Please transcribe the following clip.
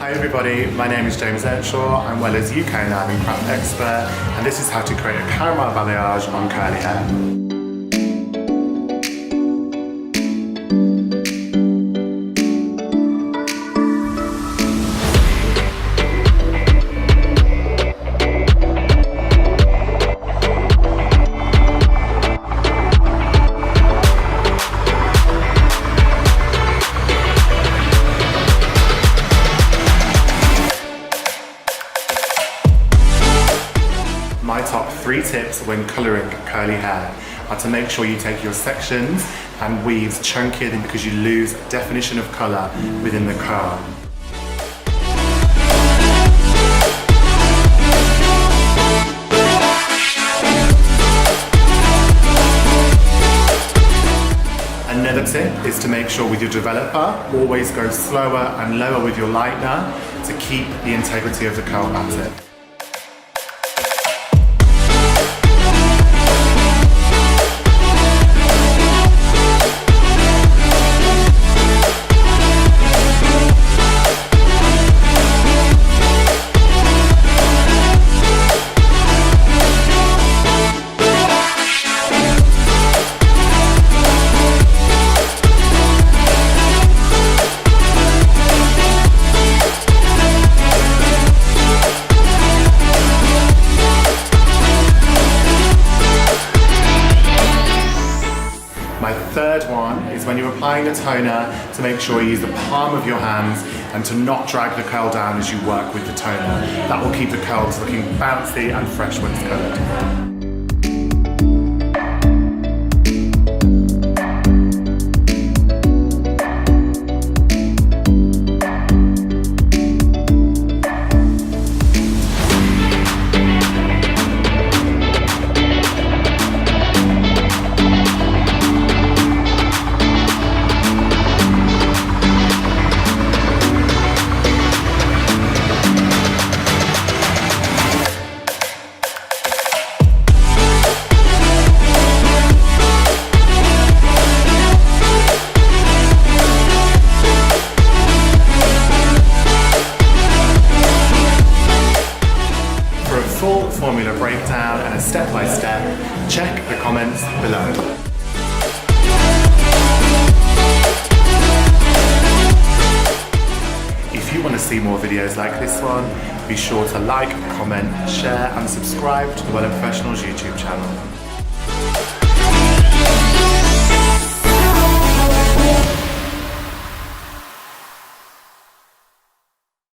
Hi everybody, my name is James Earnshaw. I'm Wella's UK and EIMI craft expert, and this is how to create a caramel balayage on curly hair. My top 3 tips when colouring curly hair are to make sure you take your sections and weaves chunkier than because you lose definition of colour within the curl. Another tip is to make sure with your developer, always go slower and lower with your lightener to keep the integrity of the curl pattern. My third one is when you're applying a toner to make sure you use the palm of your hands and to not drag the curl down as you work with the toner. That will keep the curls looking bouncy and fresh when it's coloured. Full formula breakdown and a step-by-step, check the comments below. If you want to see more videos like this one, be sure to like, comment, share and subscribe to the Wella Professionals YouTube channel.